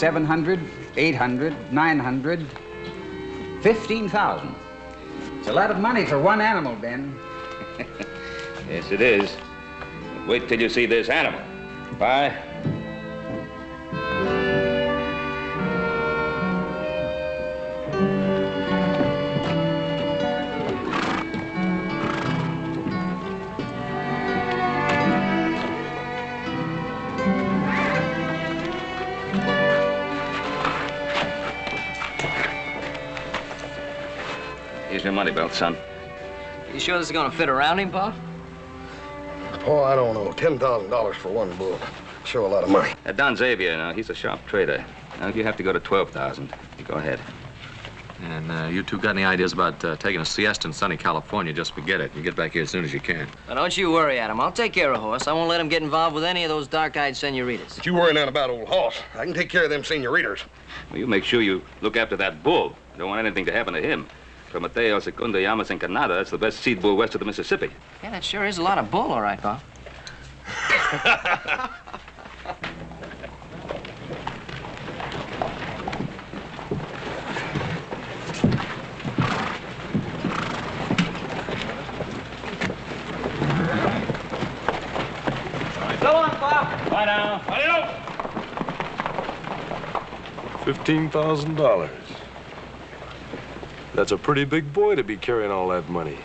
700, 800, 900, 15,000. It's a lot of money for one animal, Ben. Yes, it is. But wait till you see this animal. Bye. Here's your money belt, son. You sure this is gonna fit around him, Pa? Oh, I don't know. $10,000 for one bull. Sure a lot of money. Don Xavier, now, he's a sharp trader. Now, if you have to go to 12,000, you go ahead. And you two got any ideas about taking a siesta in sunny California? Just forget it. You get back here as soon as you can. Now, don't you worry, Adam. I'll take care of Horse. I won't let him get involved with any of those dark-eyed senoritas. But you worry none about old Hoss. I can take care of them senoritas. Well, you make sure you look after that bull. You don't want anything to happen to him. Prometeo Segundo Llamas Encarnada, that's the best seed bull west of the Mississippi. Yeah, that sure is a lot of bull, all right, Pa. So long, Pa. Bye now. Adios. $15,000. That's a pretty big boy to be carrying all that money.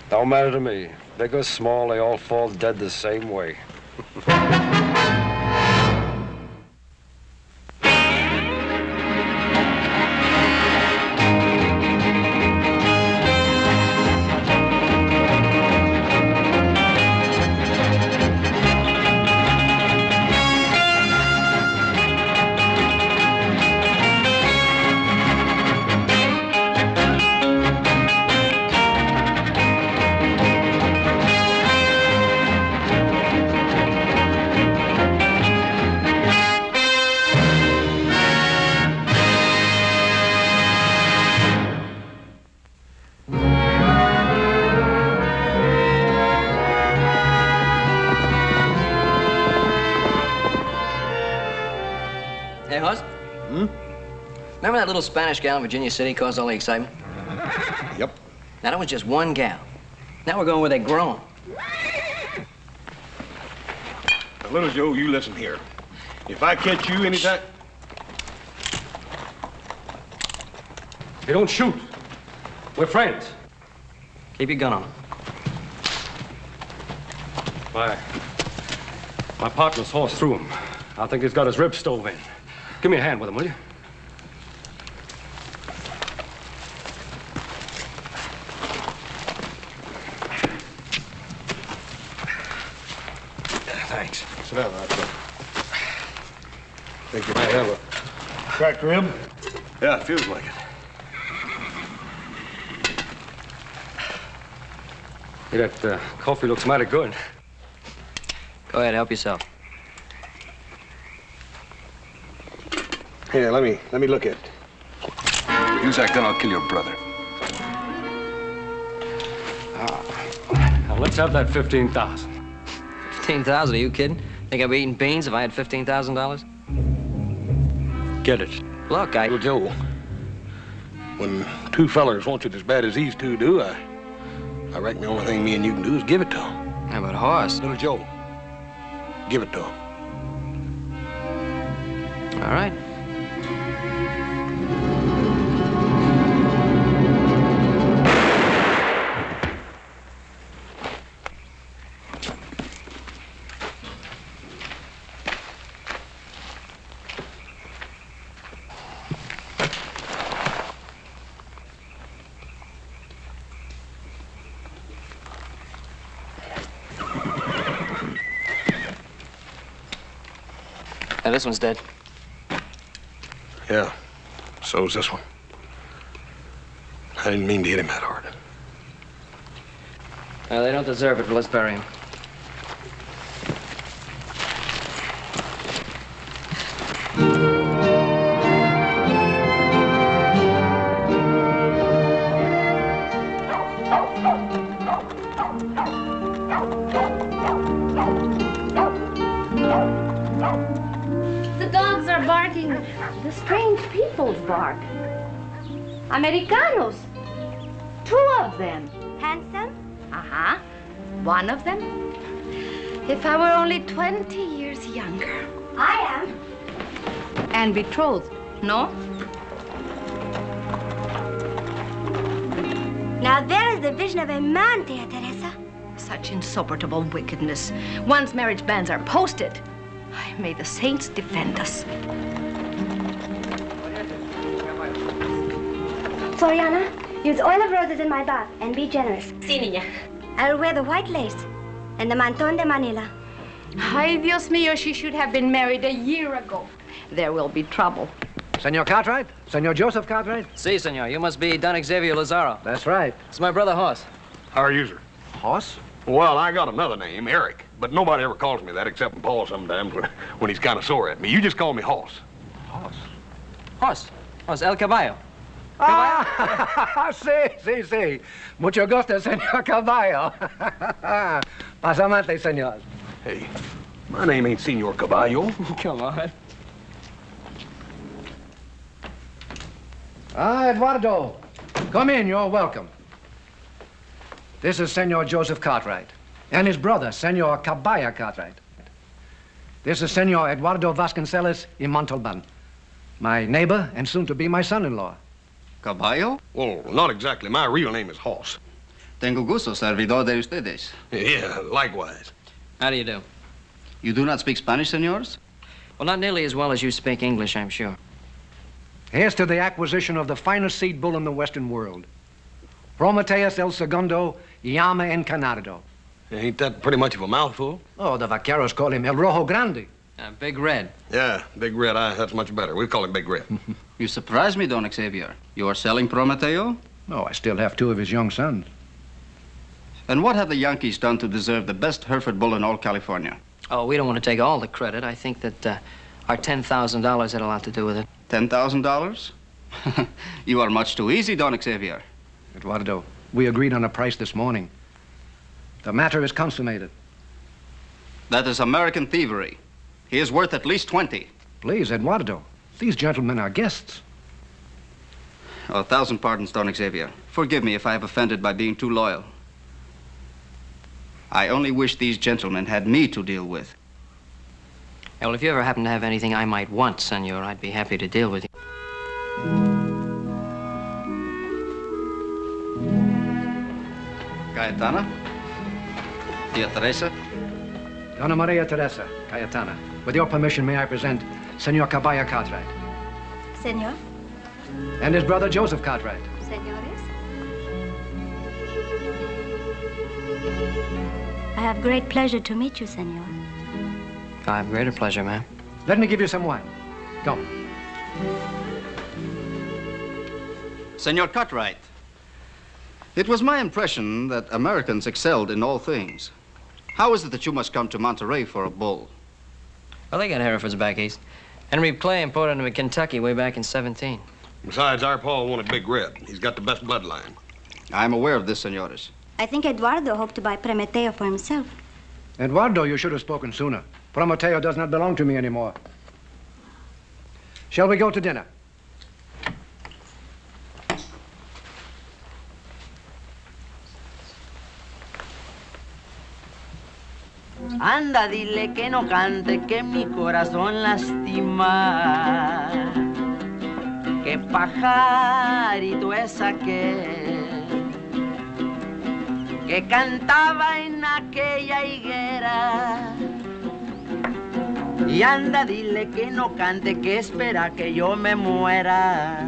Don't matter to me. Big or small, they all fall dead the same way. Hey, Horse? Remember that little Spanish gal in Virginia City caused all the excitement? Yep. Now, that was just one gal. Now we're going where they're grown. Now, Little Joe, you listen here. If I catch you anytime... Hey, don't shoot. We're friends. Keep your gun on. My partner's horse threw him. I think he's got his ribs stove in. Give me a hand with him, will you? Thanks. Sit down, right there. Think you might have a cracked rib? Yeah, it feels like it. Hey, that coffee looks mighty good. Go ahead, help yourself. Here, let me look at it. Use that gun, I'll kill your brother. Now, let's have that $15,000. 15,000? Are you kidding? Think I'd be eating beans if I had $15,000? Get it. Look, Little Joe, when two fellers want it as bad as these two do, I reckon the only thing me and you can do is give it to them. How about Horse? Little Joe, give it to him. All right. Now, this one's dead. Yeah, so's this one. I didn't mean to hit him that hard. Well, they don't deserve it, but let's bury him. The dogs are barking. imitating the strange people's bark. Americanos. 2 of them. Handsome? Uh-huh. One of them. If I were only 20 years younger. I am. And betrothed, no? Now there is the vision of a man, Tia Teresa. Such insupportable wickedness. Once marriage bans are posted, may the saints defend us. Floriana, use oil of roses in my bath and be generous. Sí, niña. I'll wear the white lace and the manton de Manila. Ay, Dios mío, she should have been married a year ago. There will be trouble. Senor Cartwright? Senor Joseph Cartwright? Si, senor. You must be Don Xavier Lazaro. That's right. It's my brother, Hoss. How are you, sir? Hoss? Well, I got another name, Eric, but nobody ever calls me that except Paul sometimes when he's kind of sore at me. You just call me Hoss. Hoss? Hoss. Hoss, El Caballo. Ah, sí. Mucho gusto, Senor Caballo. Pasamante, senor. Hey, my name ain't Senor Caballo. Come on. Eduardo, come in. You're welcome. This is Senor Joseph Cartwright and his brother, Senor Caballo Cartwright. This is Senor Eduardo Vasconcelos y Montalban, my neighbor and soon to be my son-in-law. Caballo? Well, not exactly. My real name is Hoss. Tengo gusto, servidor de ustedes. Yeah, likewise. How do you do? You do not speak Spanish, senors? Well, not nearly as well as you speak English, I'm sure. Here's to the acquisition of the finest seed bull in the Western world. Prometheus el Segundo, Llama Encanado. Ain't that pretty much of a mouthful? Oh, the vaqueros call him El Rojo Grande. Big Red. Yeah, Big Red. That's much better. We call him Big Red. You surprise me, Don Xavier. You are selling Prometeo? Oh, I still have 2 of his young sons. And what have the Yankees done to deserve the best Hereford bull in all California? Oh, we don't want to take all the credit. I think that our $10,000 had a lot to do with it. $10,000? You are much too easy, Don Xavier. Eduardo, we agreed on a price this morning. The matter is consummated. That is American thievery. He is worth at least 20. Please, Eduardo, these gentlemen are guests. 1,000 pardons, Don Xavier. Forgive me if I have offended by being too loyal. I only wish these gentlemen had me to deal with. Yeah, well, if you ever happen to have anything I might want, senor, I'd be happy to deal with you. Cayetana? Tia Teresa? Donna Maria Teresa, Cayetana. With your permission, may I present Senor Caballo Cartwright. Senor? And his brother, Joseph Cartwright. Senores? I have great pleasure to meet you, senor. I have greater pleasure, ma'am. Let me give you some wine. Go. Senor Cartwright, it was my impression that Americans excelled in all things. How is it that you must come to Monterey for a bull? Well, they got Herefords back east. Henry Clay imported them to Kentucky way back in 17. Besides, our Paul wanted Big Red. He's got the best bloodline. I'm aware of this, senores. I think Eduardo hoped to buy Prometeo for himself. Eduardo, you should have spoken sooner. Prometeo does not belong to me anymore. Shall we go to dinner? Anda, dile que no cante, que mi corazón lastima. Que pajarito es aquel que cantaba en aquella higuera. Y anda, dile que no cante, que espera que yo me muera.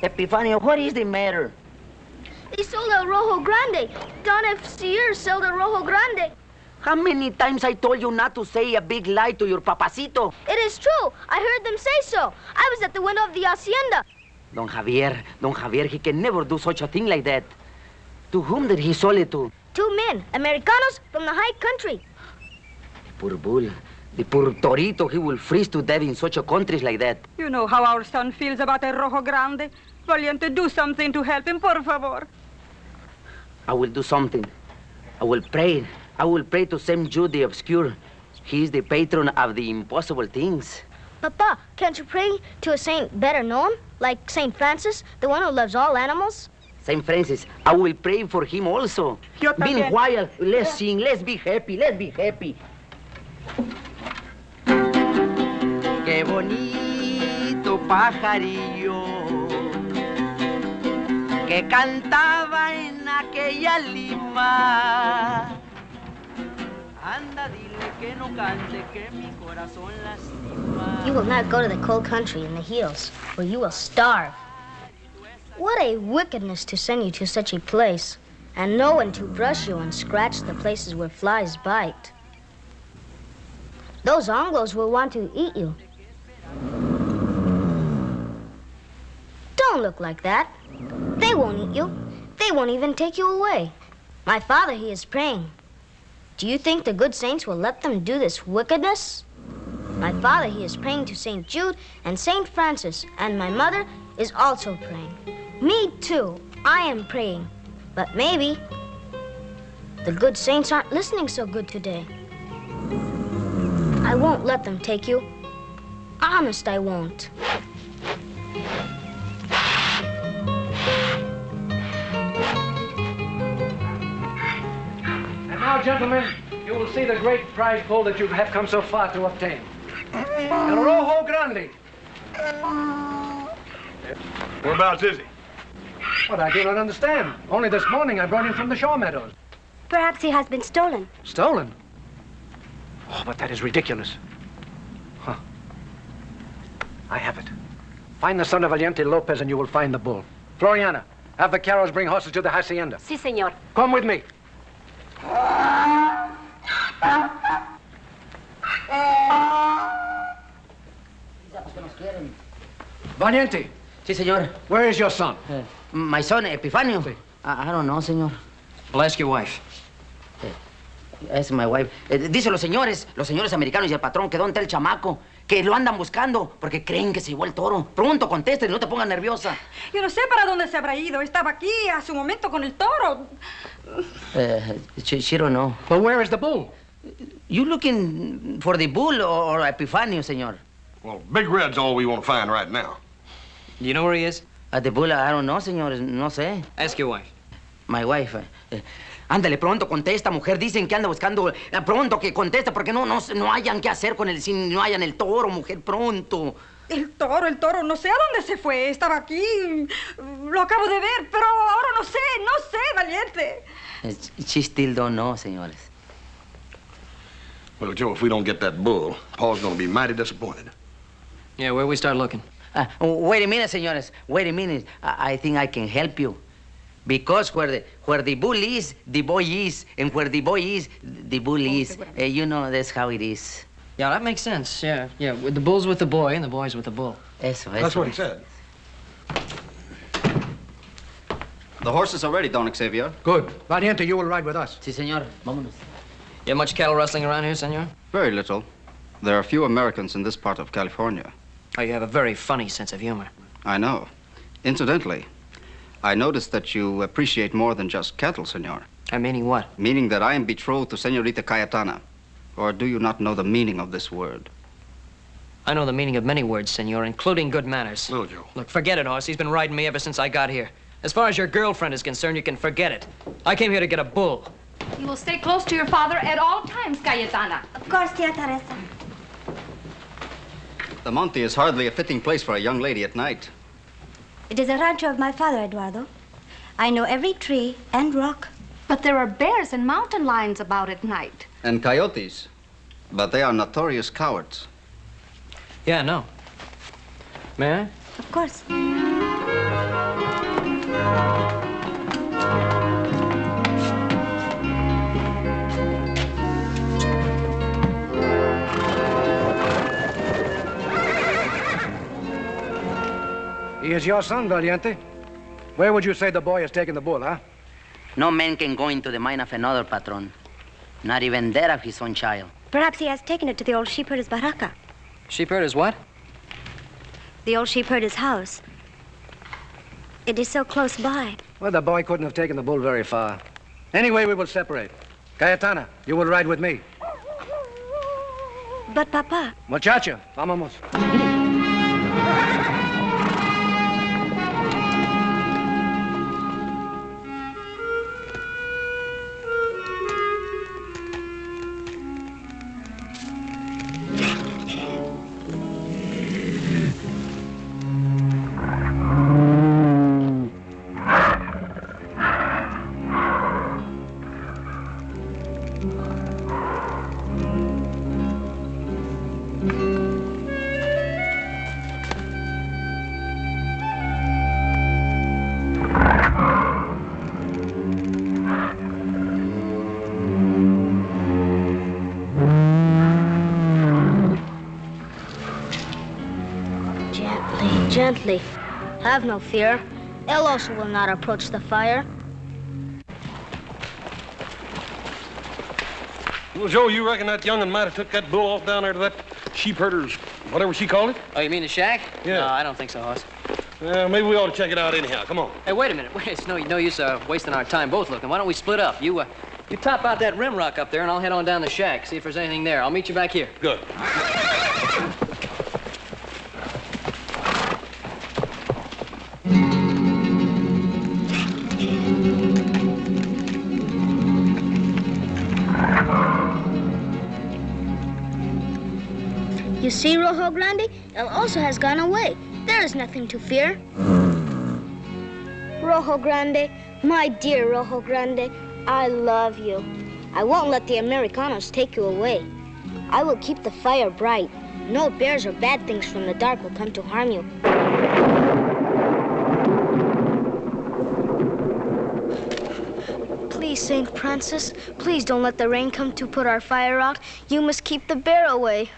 Epifanio, what is the matter? They sold El Rojo Grande. Don F. Sears sold El Rojo Grande. How many times I told you not to say a big lie to your papacito? It is true. I heard them say so. I was at the window of the hacienda. Don Javier, he can never do such a thing like that. To whom did he sell it to? 2 men, Americanos from the high country. The poor bull, the poor torito, he will freeze to death in such a countries like that. You know how our son feels about El Rojo Grande. Valiente, do something to help him, por favor. I will do something. I will pray I will pray to Saint Jude the Obscure. He is the patron of the impossible things. Papa, can't you pray to a saint better known? Like Saint Francis, the one who loves all animals? Saint Francis, I will pray for him also. Meanwhile, let's sing, let's be happy, let's be happy. Qué bonito pajarillo que cantaba en aquella lima. Anda, dile que no cante, que mi corazón lastima. You will not go to the cold country in the hills, where you will starve. What a wickedness to send you to such a place, and no one to brush you and scratch the places where flies bite. Those Anglos will want to eat you. Don't look like that. They won't eat you. They won't even take you away. My father, he is praying. Do you think the good saints will let them do this wickedness? My father, he is praying to St. Jude and St. Francis, and my mother is also praying. Me too. I am praying. But maybe the good saints aren't listening so good today. I won't let them take you. Honest, I won't. And now, gentlemen, you will see the great prize bull that you have come so far to obtain. El Rojo Grande. Whereabouts is he? What, I do not understand. Only this morning I brought him from the shore meadows. Perhaps he has been stolen. Stolen? Oh, but that is ridiculous. Huh. I have it. Find the son of Valiente Lopez and you will find the bull. Floriana, have the carros bring horses to the hacienda. Sí, señor. Come with me. Valiente. Sí, señor. Where is your son? My son, Epifanio. Sí. I don't know, señor. I'll ask your wife. Es my wife. Dice los señores americanos y el patrón que dónde está el chamaco, que lo andan buscando porque creen que se llevó el toro. Pronto conteste, no te pongas nerviosa. Yo no sé para dónde se habrá ido. Estaba aquí a su momento con el toro. She don't know. But where is the bull? You looking for the bull or Epifanio, señor? Well, Big Red's all we want to find right now. Do you know where he is? The bull, I don't know, señor. No sé. Ask your wife. My wife. Ándale, pronto contesta, mujer. Dicen que anda buscando. Pronto que contesta, porque no hayan qué hacer con él si no hayan el toro, mujer, pronto. El toro, no sé a dónde se fue. Estaba aquí. Lo acabo de ver, pero ahora no sé, Valiente. She still don't know, señores. Well, Joe, if we don't get that bull, Paul's gonna be mighty disappointed. Yeah, where we start looking? Wait a minute, señores. Wait a minute. I think I can help you. Because where the bull is, the boy is. And where the boy is, the bull is. You know, that's how it is. Yeah, that makes sense. Yeah. The bull's with the boy and the boy's with the bull. Eso. That's what he said. The horses are ready, Don Xavier. Good. Valiente, you will ride with us. Sí, señor. Vámonos. You have much cattle rustling around here, senor? Very little. There are few Americans in this part of California. Oh, you have a very funny sense of humor. I know. Incidentally, I noticed that you appreciate more than just cattle, senor. Meaning what? Meaning that I am betrothed to Senorita Cayetana. Or do you not know the meaning of this word? I know the meaning of many words, senor, including good manners. No, Joe. Look, forget it, Hoss. He's been riding me ever since I got here. As far as your girlfriend is concerned, you can forget it. I came here to get a bull. You will stay close to your father at all times, Cayetana. Of course, Tia Teresa. The Monte is hardly a fitting place for a young lady at night. It is a rancho of my father, Eduardo. I know every tree and rock. But there are bears and mountain lions about at night. And coyotes. But they are notorious cowards. Yeah, no. May I? Of course. He is your son, Valiente. Where would you say the boy has taken the bull, huh? No man can go into the mine of another, patron. Not even that of his own child. Perhaps he has taken it to the old sheepherder's barraca. Sheepherder's what? The old sheepherder's house. It is so close by. Well, the boy couldn't have taken the bull very far. Anyway, we will separate. Cayetana, you will ride with me. But, Papa... Muchacha, vámonos. Gently. Have no fear. El Oso will not approach the fire. Well, Joe, you reckon that young'un might have took that bull off down there to that sheep herder's, whatever she called it? Oh, you mean the shack? Yeah. No, I don't think so, Hoss. Maybe we ought to check it out anyhow. Come on. Hey, wait a minute. Wait, it's no use wasting our time both looking. Why don't we split up? You top out that rim rock up there, and I'll head on down the shack, see if there's anything there. I'll meet you back here. Good. You see, Rojo Grande? El Oso has gone away. There is nothing to fear. Rojo Grande, my dear Rojo Grande, I love you. I won't let the Americanos take you away. I will keep the fire bright. No bears or bad things from the dark will come to harm you. Please, St. Francis, please don't let the rain come to put our fire out. You must keep the bear away.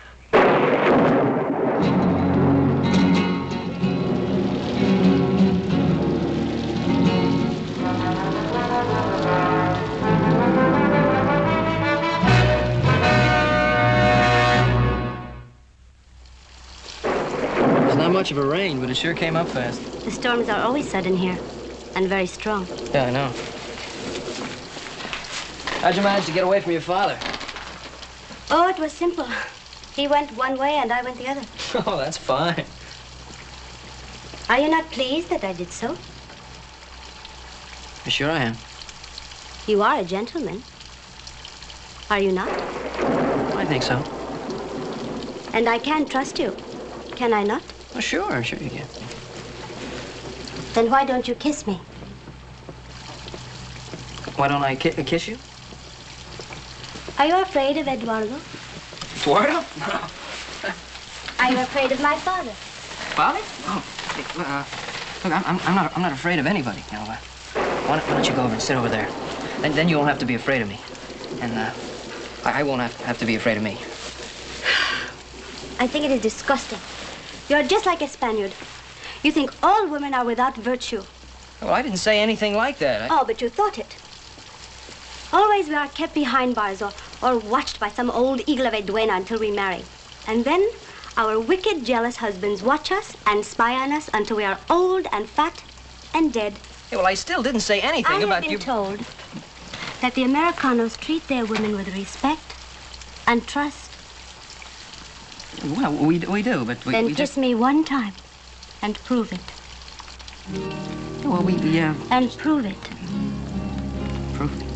Not much of a rain, but it sure came up fast. The storms are always sudden here, and very strong. Yeah, I know. How'd you manage to get away from your father? Oh, it was simple. He went one way and I went the other. Oh, that's fine. Are you not pleased that I did so? Sure I am. You are a gentleman. Are you not? I think so. And I can trust you. Can I not? Oh, sure you can. Then why don't you kiss me? Why don't I kiss you? Are you afraid of Eduardo? Eduardo? No. Are you afraid of my father? Father? Oh, look, I'm not afraid of anybody. You know, why don't you go over and sit over there? Then you won't have to be afraid of me, and I won't have to be afraid of me. I think it is disgusting. You're just like a Spaniard. You think all women are without virtue. Well, I didn't say anything like that. Oh, but you thought it. Always we are kept behind bars or watched by some old eagle of a duenna until we marry. And then our wicked, jealous husbands watch us and spy on us until we are old and fat and dead. Hey, well, I still didn't say anything about you. I have been told that the Americanos treat their women with respect and trust. Well, we do, but we Then just... kiss me one time and prove it. Well, And prove it. Prove it.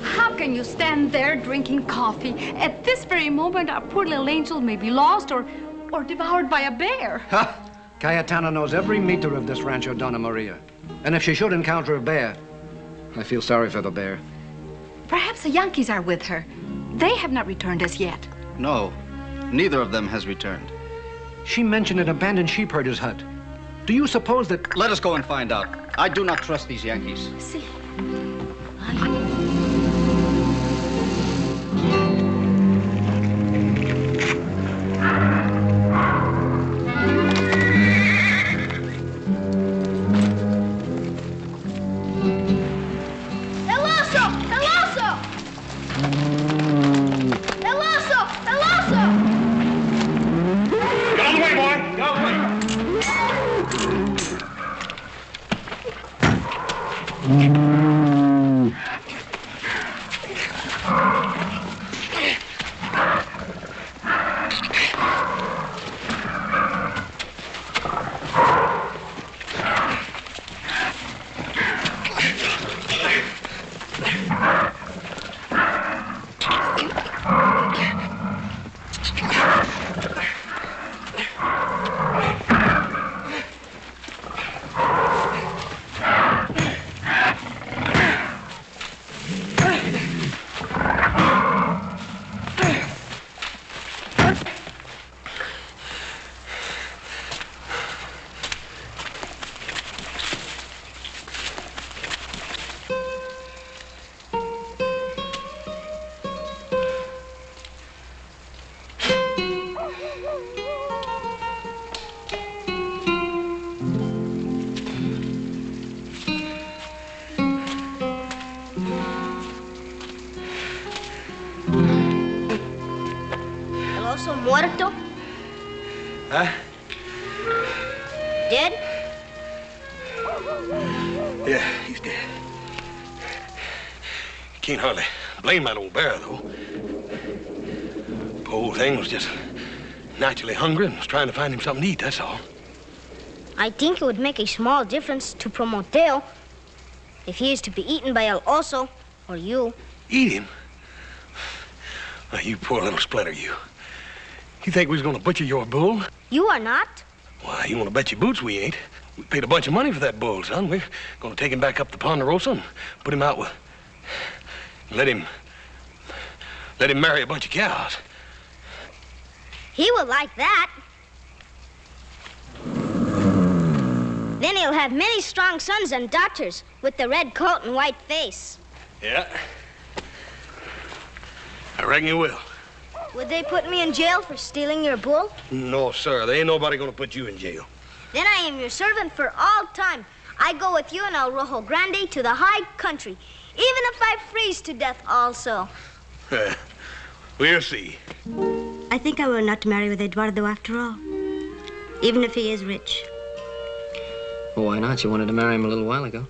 How can you stand there drinking coffee? At this very moment, our poor little angel may be lost or devoured by a bear. Ha! Cayetana knows every meter of this Rancho Donna Maria. And if she should encounter a bear, I feel sorry for the bear. Perhaps the Yankees are with her. They have not returned as yet. No, neither of them has returned. She mentioned an abandoned sheep herder's hut. Do you suppose that... Let us go and find out. I do not trust these Yankees. See. El oso muerto? Huh? Dead? Yeah, he's dead. You can't hardly blame that old bear, though. Poor old thing was just naturally hungry and was trying to find him something to eat, that's all. I think it would make a small difference to Prometeo if he is to be eaten by El Oso or you. Eat him? Now, you poor little splitter, you. You think we was gonna butcher your bull? You are not. Why, you wanna bet your boots we ain't. We paid a bunch of money for that bull, son. We're gonna take him back up the Ponderosa and put him out with... Let him marry a bunch of cows. He will like that. Then he'll have many strong sons and daughters with the red coat and white face. Yeah. I reckon you will. Would they put me in jail for stealing your bull? No, sir. There ain't nobody gonna put you in jail. Then I am your servant for all time. I go with you and El Rojo Grande to the high country, even if I freeze to death also. We'll see. I think I will not marry with Eduardo after all, even if he is rich. Well, why not? You wanted to marry him a little while ago.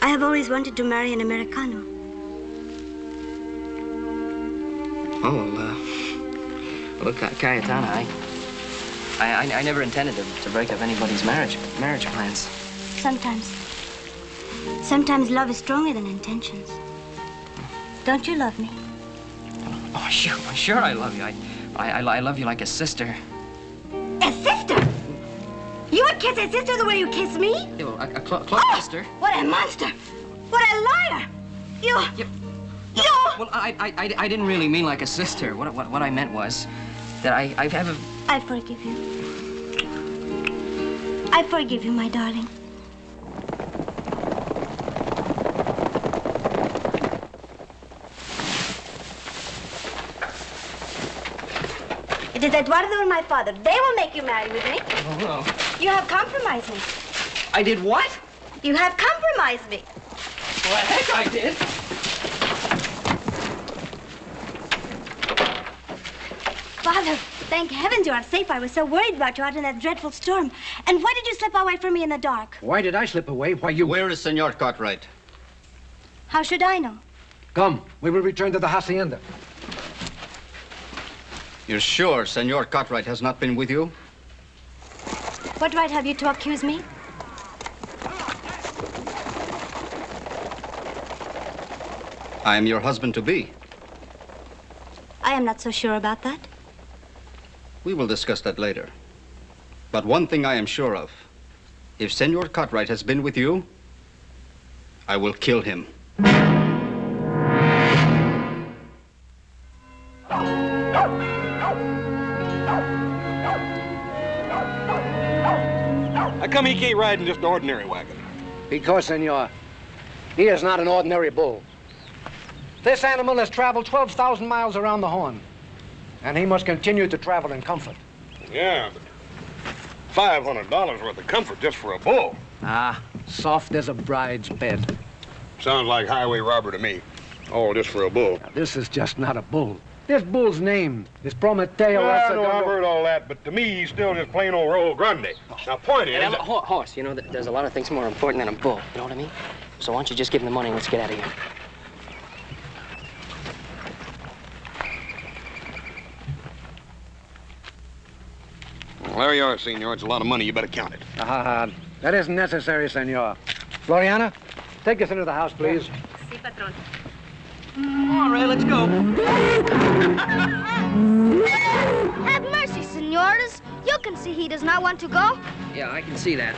I have always wanted to marry an Americano. Oh, well, look, Cayetana, I never intended to break up anybody's marriage plans. Sometimes love is stronger than intentions. Don't you love me? Oh, sure I love you. I love you like a sister. A sister? You would kiss a sister the way you kiss me? Yeah, well, a close sister. What a monster! What a liar! You... Well, I didn't really mean like a sister. What I meant was that I have a... I forgive you. I forgive you, my darling. It is Eduardo or my father. They will make you marry with me. Oh, no. You have compromised me. I did what? You have compromised me. Well, heck, I did. Father, thank heavens you are safe. I was so worried about you out in that dreadful storm. And why did you slip away from me in the dark? Why did I slip away? Why, you... Where is Senor Cartwright? How should I know? Come, we will return to the hacienda. You're sure Senor Cartwright has not been with you? What right have you to accuse me? I am your husband-to-be. I am not so sure about that. We will discuss that later. But one thing I am sure of. If Senor Cartwright has been with you, I will kill him. How come he can't ride in just an ordinary wagon? Because, senor, he is not an ordinary bull. This animal has traveled 12,000 miles around the Horn, and he must continue to travel in comfort. Yeah, but $500 worth of comfort just for a bull. Ah, soft as a bride's bed. Sounds like highway robber to me. All just for a bull. Now, this is just not a bull. This bull's name is Prometeo. I know, I've heard all that, but to me, he's still just plain old Toro Grande. Now, point is... And horse, you know, there's a lot of things more important than a bull. You know what I mean? So why don't you just give him the money and let's get out of here. Well, there you are, senor. It's a lot of money. You better count it. That isn't necessary, senor. Floriana, take us into the house, please. Si, patron. Come on, Ray, let's go. Have mercy, senores. You can see he does not want to go. Yeah, I can see that.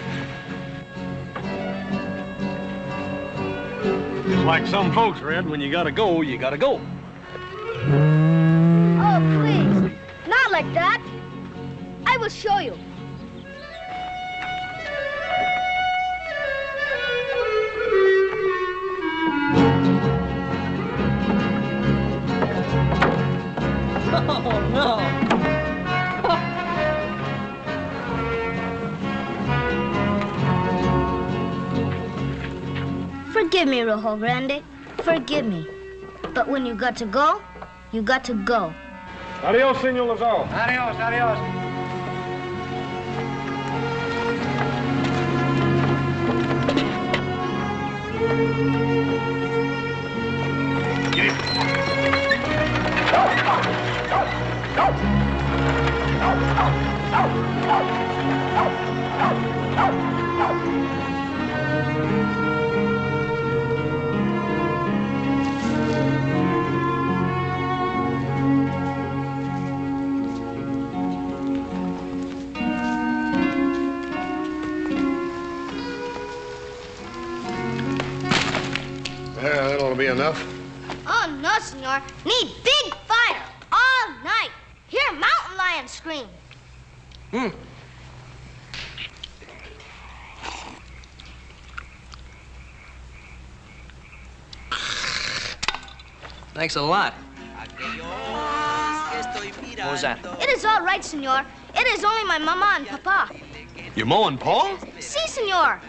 It's like some folks, Red. When you gotta go, you gotta go. Oh, please. Not like that. I will show you. Oh, no. Forgive me, Rojo Grande. Forgive me. But when you got to go, you got to go. Adios, Senor Lazaro. Adios, adios. Yeah, that ought to be enough. Oh, no, senor. Need big fire all night. Hear mountain lions scream. Thanks a lot. What was that? It is all right, senor. It is only my mama and papa. Your ma and pa? Si, senor.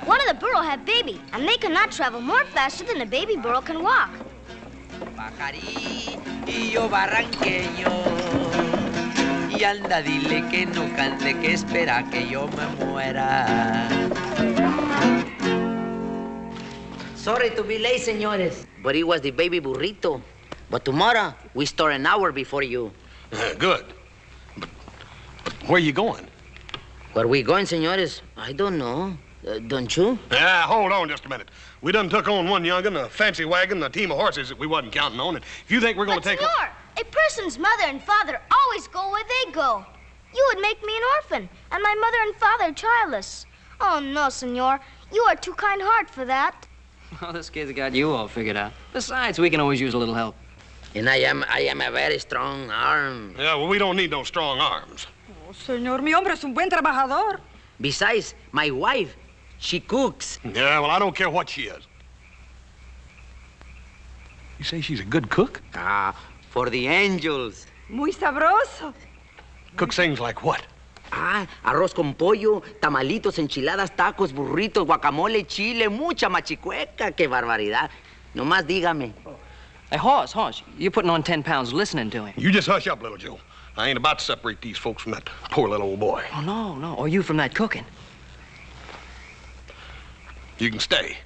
One of the burro have baby, and they cannot travel more faster than a baby burro can walk. Pajarillo barranqueño, y anda dile que no cante, que espera que yo me muera. Sorry to be late, señores, but it was the baby burrito. But tomorrow, we start an hour before you. Good. But where you going? Where we going, señores? I don't know. Don't you? Yeah, hold on just a minute. We done took on one young'un, a fancy wagon, and a team of horses that we wasn't counting on. And if you think we're going to take... Senor, a person's mother and father always go where they go. You would make me an orphan, and my mother and father childless. Oh, no, senor. You are too kind-hearted for that. Well, this kid's got you all figured out. Besides, we can always use a little help. And I am a very strong arm. Yeah, well, we don't need no strong arms. Oh, señor, mi hombre es un buen trabajador. Besides, my wife, she cooks. Yeah, well, I don't care what she is. You say she's a good cook? Ah, for the angels. Muy sabroso. Cooks things like what? Ah, arroz con pollo, tamalitos, enchiladas, tacos, burritos, guacamole, chile, mucha machicueca. ¡Qué barbaridad! Nomás dígame. Hey, Hoss, you're putting on 10 pounds listening to him. You just hush up, little Joe. I ain't about to separate these folks from that poor little old boy. Oh, no. Or you from that cooking. You can stay.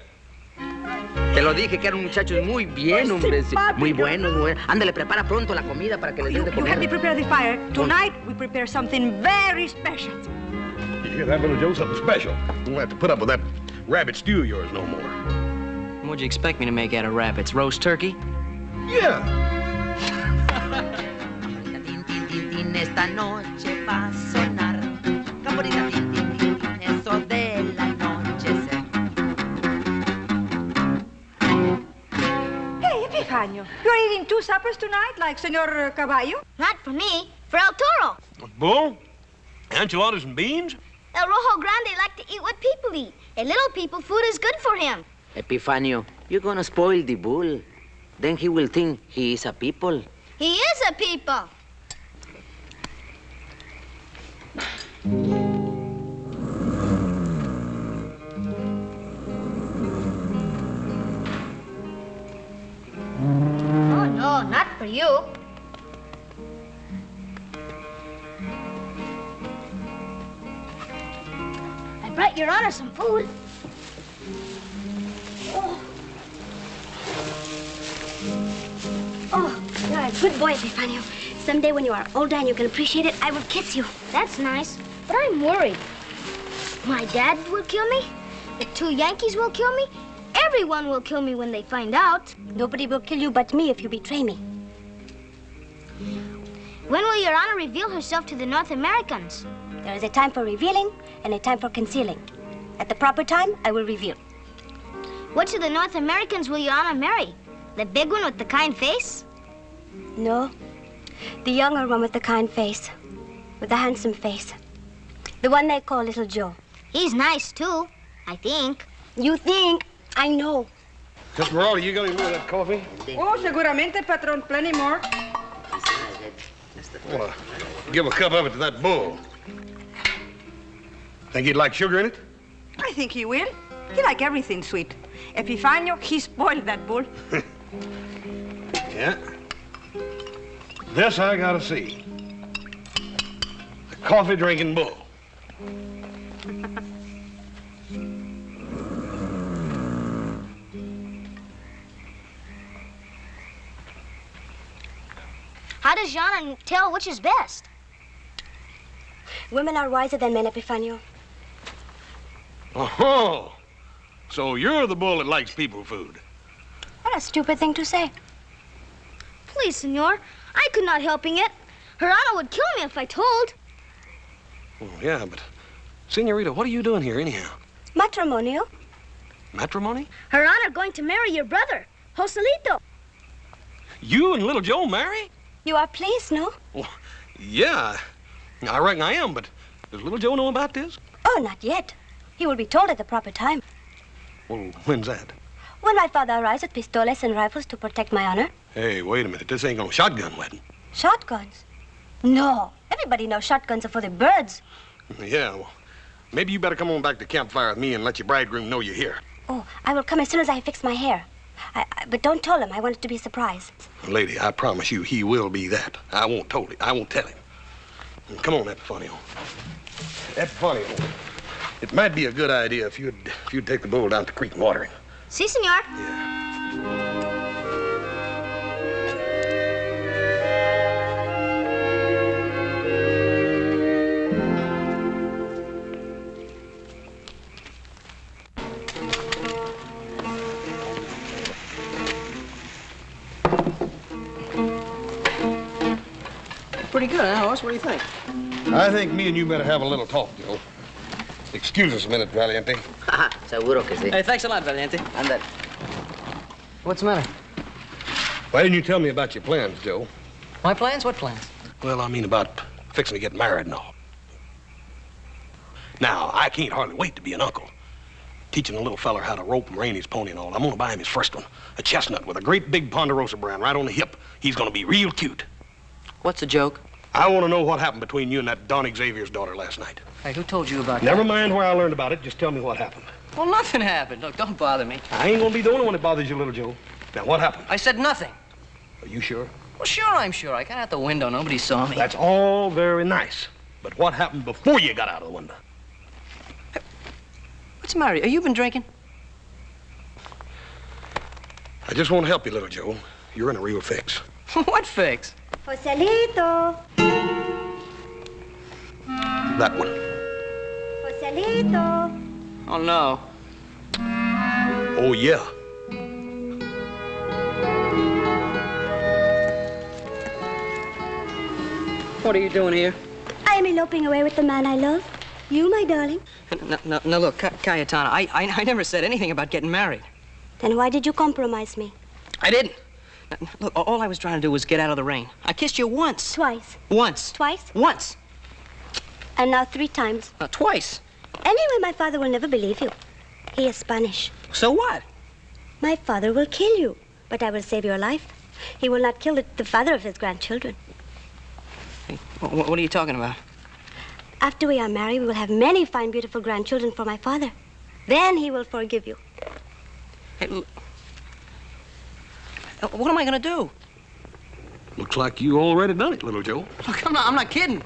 Te lo dije que eran muchachos muy bien, hombre. Muy buenos, muy buenos. Ándale, prepara pronto la comida para que les den de You comer. help me prepare the fire. Tonight, we prepare something very special. You hear that, little Joe? Something special. You won't have to put up with that rabbit stew of yours no more. What'd you expect me to make out of rabbits? Roast turkey? Yeah. Esta noche va a sonar. Camporita, tin, tin, tin, eso de la noche se... Hey, Epifanio, you're eating 2 suppers tonight, like Senor Caballo? Not for me, for El Toro. Bull? Enchiladas and beans? El Rojo Grande like to eat what people eat. A little people food is good for him. Epifanio, you're gonna spoil the bull. Then he will think he is a people. He is a people. Oh, no, not for you. I brought Your Honor some food. Oh, you're a good boy, Epifanio. Someday when you are older and you can appreciate it, I will kiss you. That's nice, but I'm worried. My dad will kill me. The 2 Yankees will kill me. Everyone will kill me when they find out. Nobody will kill you but me if you betray me. When will Your Honor reveal herself to the North Americans? There is a time for revealing and a time for concealing. At the proper time, I will reveal. Which of the North Americans will Your Honor marry? The big one with the kind face? No. The younger one with the kind face. With the handsome face. The one they call Little Joe. He's nice, too, I think. You think? I know. Sister Morality, you got any more of that coffee? Oh, seguramente, patron. Plenty more. Well, give a cup of it to that bull. Think he'd like sugar in it? I think he will. He like everything sweet. Epifanio, he spoiled that bull. Yeah. This I gotta see. The coffee-drinking bull. How does Jana tell which is best? Women are wiser than men, Epifanio. Oh, so you're the bull that likes people food. What a stupid thing to say. Please, senor. I could not helping it. Gerardo would kill me if I told. Oh, yeah, but, Senorita, what are you doing here anyhow? Matrimonio. Matrimony? Gerardo are going to marry your brother, Joselito. You and little Joe marry? You are pleased, no? Well, yeah, I reckon I am, but does little Joe know about this? Oh, not yet. He will be told at the proper time. Well, when's that? When my father arrives with pistoles and rifles to protect my honor. Hey, wait a minute. This ain't no shotgun wedding. Shotguns? No. Everybody knows shotguns are for the birds. Yeah, well, maybe you better come on back to campfire with me and let your bridegroom know you're here. Oh, I will come as soon as I fix my hair. But don't tell him. I want it to be a surprise. Lady, I promise you he will be that. I won't tell him. Come on, Epifanio. Epifanio, it might be a good idea if you'd take the bull down to the creek and water him. Si, senor. Pretty good, huh, horse? What do you think? I think me and you better have a little talk, Joe. Excuse us a minute, Valiente. Seguro que sí. Hey, thanks a lot, Valiente. Ándale. What's the matter? Why didn't you tell me about your plans, Joe? My plans? What plans? Well, I mean about fixing to get married and all. Now, I can't hardly wait to be an uncle. Teaching a little feller how to rope and rein his pony and all. I'm gonna buy him his first one. A chestnut with a great big Ponderosa brand right on the hip. He's gonna be real cute. What's the joke? I want to know what happened between you and that Don Xavier's daughter last night. Hey, who told you about Never that? mind where I learned about it. Just tell me what happened. Well, nothing happened. Look, don't bother me. I ain't gonna be the only one that bothers you, little Joe. Now, what happened? I said nothing. Are you sure? Well, sure, I'm sure. I got out the window. Nobody saw me. That's all very nice. But what happened before you got out of the window? What's the matter? Have you been drinking? I just want to help you, little Joe. You're in a real fix. What fix? Joselito. That one. Joselito. Oh, no. Oh, yeah. What are you doing here? I am eloping away with the man I love. You, my darling. No, look, Cayetana, I never said anything about getting married. Then why did you compromise me? I didn't. Look, all I was trying to do was get out of the rain. I kissed you once. Twice. Once. Twice? Once. And now 3 times. Twice. Anyway, my father will never believe you. He is Spanish. So what? My father will kill you, but I will save your life. He will not kill the father of his grandchildren. Hey, what are you talking about? After we are married, we will have many fine, beautiful grandchildren for my father. Then he will forgive you. Hey, look. What am I going to do? Looks like you already done it, little Joe. Look, I'm not kidding.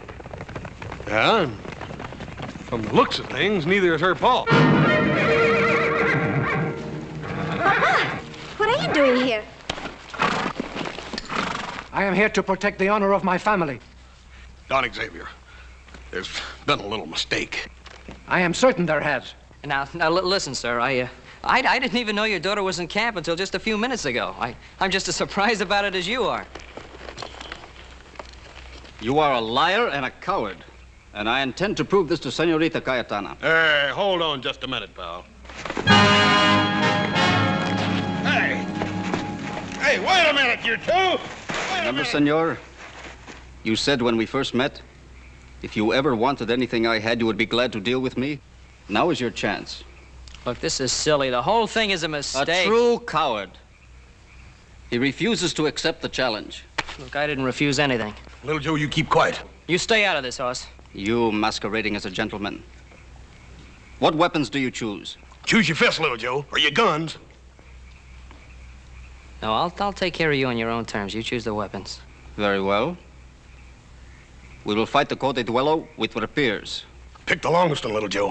Yeah, and from the looks of things, neither is her pa. Papa, what are you doing here? I am here to protect the honor of my family. Don Xavier, there's been a little mistake. I am certain there has. Now, listen, sir. I didn't even know your daughter was in camp until just a few minutes ago. I'm just as surprised about it as you are. You are a liar and a coward. And I intend to prove this to Senorita Cayetana. Hey, hold on just a minute, pal. Hey, wait a minute, you two! Remember, senor, you said when we first met, if you ever wanted anything I had, you would be glad to deal with me. Now is your chance. Look, this is silly. The whole thing is a mistake. A true coward. He refuses to accept the challenge. Look, I didn't refuse anything. Little Joe, you keep quiet. You stay out of this, Hoss. You masquerading as a gentleman. What weapons do you choose? Choose your fist, little Joe, or your guns. No, I'll take care of you on your own terms. You choose the weapons. Very well. We will fight the Cote de Duelo with rapiers. Pick the longest one, little Joe.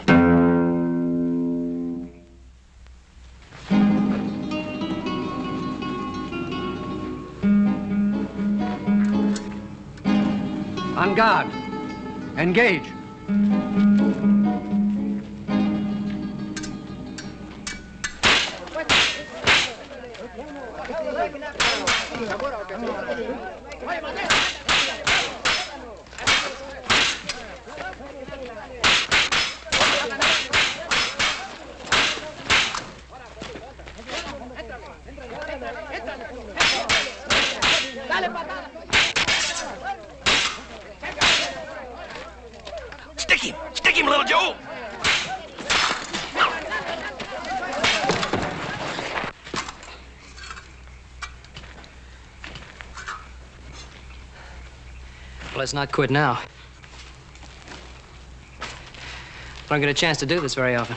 On guard. Engage. Stick him, little Joe. Well, let's not quit now. I don't get a chance to do this very often.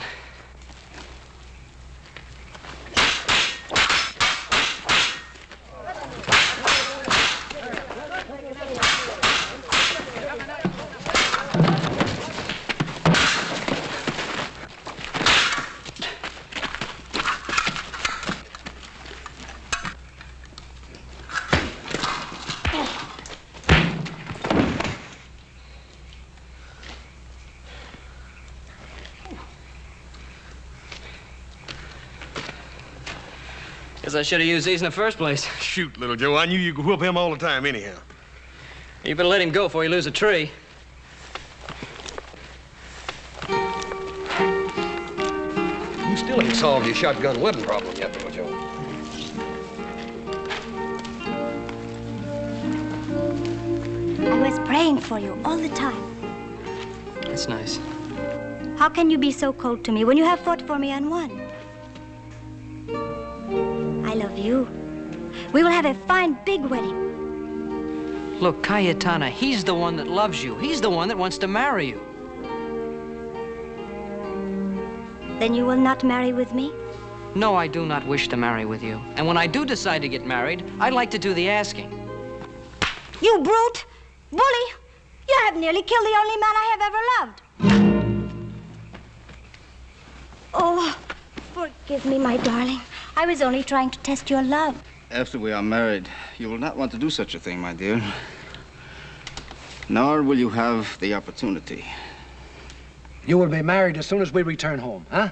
Guess I should have used these in the first place. Shoot, little Joe. I knew you could whoop him all the time anyhow. You better let him go before you lose a tree. You still ain't solved your shotgun weapon problem yet, little Joe. I was praying for you all the time. That's nice. How can you be so cold to me when you have fought for me and won? I love you. We will have a fine, big wedding. Look, Cayetana, he's the one that loves you. He's the one that wants to marry you. Then you will not marry with me? No, I do not wish to marry with you. And when I do decide to get married, I'd like to do the asking. You brute! Bully! You have nearly killed the only man I have ever loved. Oh, forgive me, my darling. I was only trying to test your love. After we are married, you will not want to do such a thing, my dear. Nor will you have the opportunity. You will be married as soon as we return home, huh?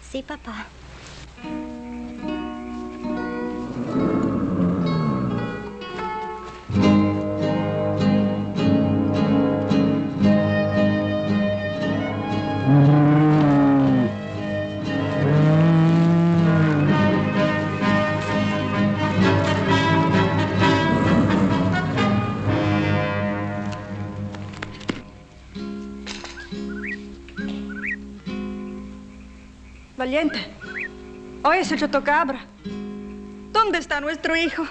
Si, Papa. Valiente. Oyes el chotocabra. ¿Dónde está nuestro hijo?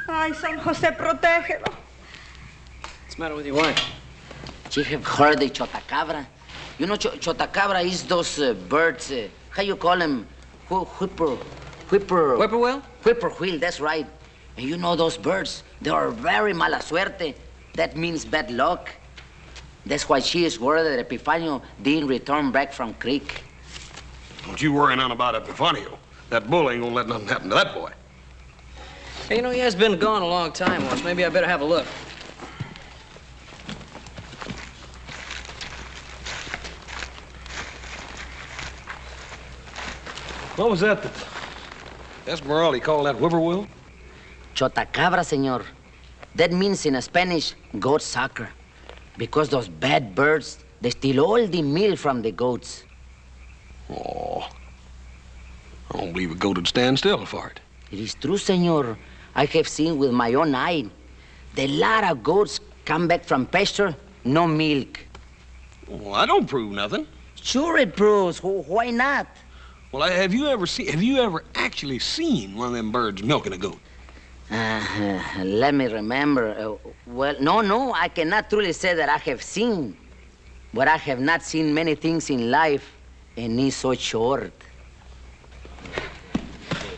Ay, San José, protégelo. What's the matter with your wife? She have heard the chotacabra. You know, chotacabra is those birds, how you call them? Whippoorwill? Whippoorwill, that's right. And you know those birds, they are very mala suerte. That means bad luck. That's why she is worried that Epifanio didn't return back from creek. Don't you worry none about Epifanio. That bull ain't gonna let nothing happen to that boy. Hey, you know, he has been gone a long time, Walsh. Maybe I better have a look. What was that Esmeralda called that whippoorwill? Chotacabra, senor. That means in Spanish, goat sucker. Because those bad birds, they steal all the meal from the goats. Oh, I don't believe a goat would stand still for it. It is true, senor. I have seen with my own eye. The lot of goats come back from pasture, no milk. Well, I don't prove nothing. Sure it proves. Why not? Well, have you ever actually seen one of them birds milking a goat? Let me remember. Well, no, I cannot truly say that I have seen. But I have not seen many things in life, and it's so short.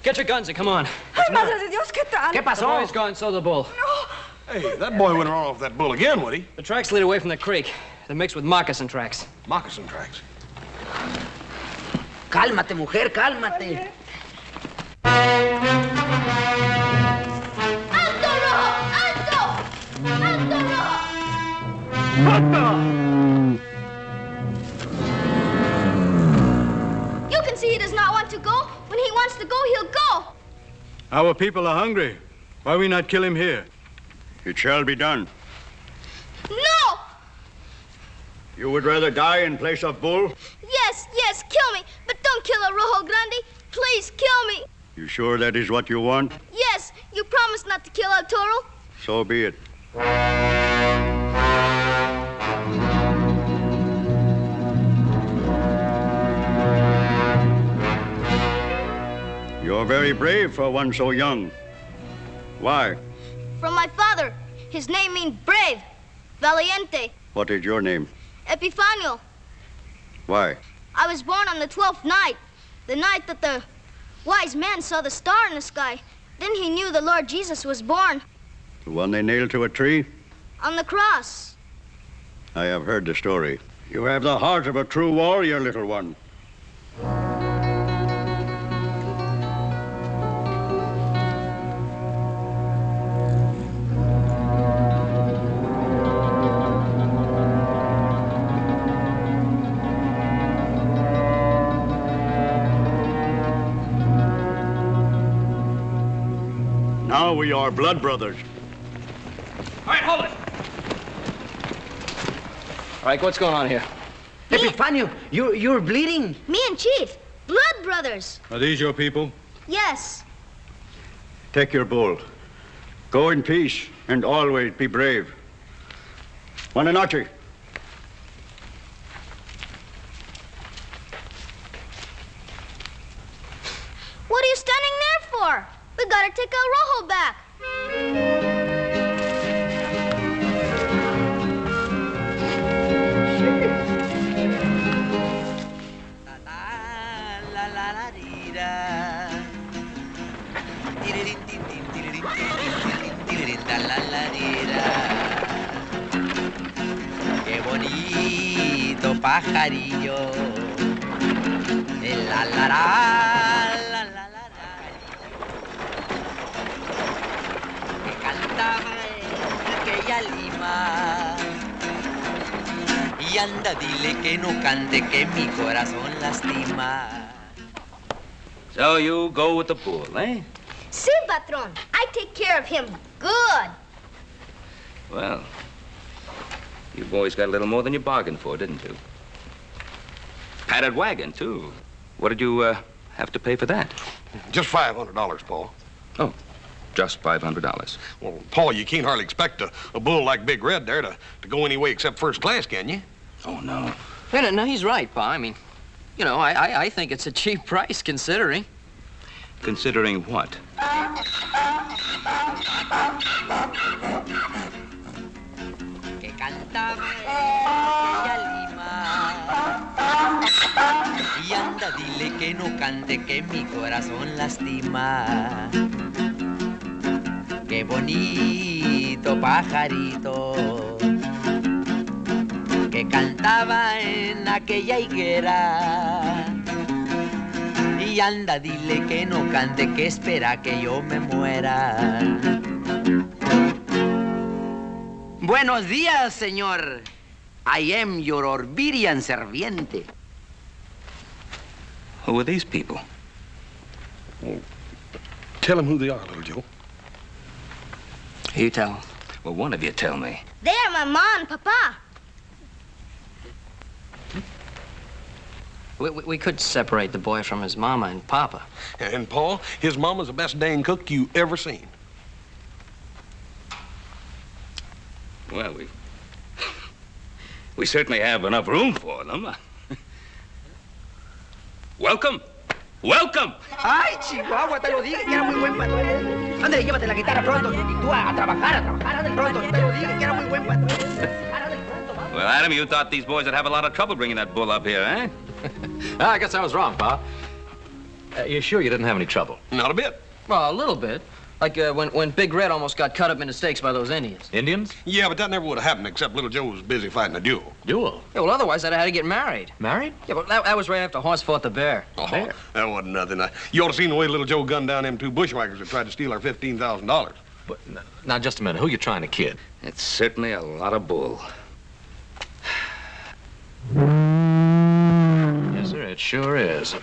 Get your guns and come on. Ay, ¡Ay, madre de Dios, qué tal! ¿Qué pasó? The boy's gone, so the bull. Hey, that boy wouldn't run off that bull again, would he? The tracks lead away from the creek. They're mixed with moccasin tracks. Moccasin tracks. Cálmate, mujer, cálmate. ¡Alto, Rojo! ¡Alto! ¡Alto, Rojo! You can see he does not want to go. When he wants to go, he'll go. Our people are hungry. Why we not kill him here? It shall be done. No! You would rather die in place of bull? Yes, yes, kill me. But don't kill a Rojo Grande. Please, kill me. You sure that is what you want? Yes, you promised not to kill El Toro. So be it. You're very brave for one so young. Why? From my father. His name means brave. Valiente. What is your name? Epifanio. Why? I was born on the 12th night. The night that the wise man saw the star in the sky. Then he knew the Lord Jesus was born. The one they nailed to a tree? On the cross. I have heard the story. You have the heart of a true warrior, little one. Now we are blood brothers. All right, hold it. All right, what's going on here? Epifanio, you're bleeding. Me and Chief. Blood brothers. Are these your people? Yes. Take your bull. Go in peace and always be brave. Buenas noches. What are you standing there for? We gotta take El Rojo back. Qué bonito pajarillo. La la la la la. Que cantaba en aquella lima. Y anda, dile que no cante, que mi corazón lastima. So you go with the bull, eh? Si, patron. I take care of him good. Well, you boys got a little more than you bargained for, didn't you? Padded wagon, too. What did you have to pay for that? Just $500, Paul. Oh, just $500. Well, Paul, you can't hardly expect a bull like Big Red there to go any way except first class, can you? Oh, no. No, he's right, Pa. I mean, you know, I think it's a cheap price considering. Considering what? Que cantaba en aquella lima. Y anda, dile que no cante, que mi corazón lastima. Qué bonito pajarito que cantaba en aquella higuera. Y anda, dile que no cante, que espera que yo me muera. Buenos días, señor. I am your obedient serviente. Who are these people? Well, tell him who they are, little Joe. You tell him. Well, one of you tell me. They are my ma and papa. We could separate the boy from his mama and papa. And, Paul, his mama's the best dang cook you ever seen. Well, we certainly have enough room for them. Welcome. Welcome. Ay, Chihuahua, te lo dije que era muy buen patrón. Ándale, llévate la guitarra pronto. Y tú a trabajar, ándale pronto. Te lo dije que era muy buen patrón. Ándale pronto, vamos. Well, Adam, you thought these boys would have a lot of trouble bringing that bull up here, eh? I guess I was wrong, Pa. You sure you didn't have any trouble? Not a bit. Well, a little bit. Like when Big Red almost got cut up into steaks by those Indians. Indians? Yeah, but that never would have happened except Little Joe was busy fighting a duel. Duel? Yeah, well, otherwise I'd have had to get married. Married? Yeah, but that was right after Horse fought the bear. Oh, that wasn't nothing. You ought to seen the way Little Joe gunned down them two bushwhackers that tried to steal our $15,000. But, now, just a minute. Who you trying to kid? It's certainly a lot of bull. Yes, sir, it sure is.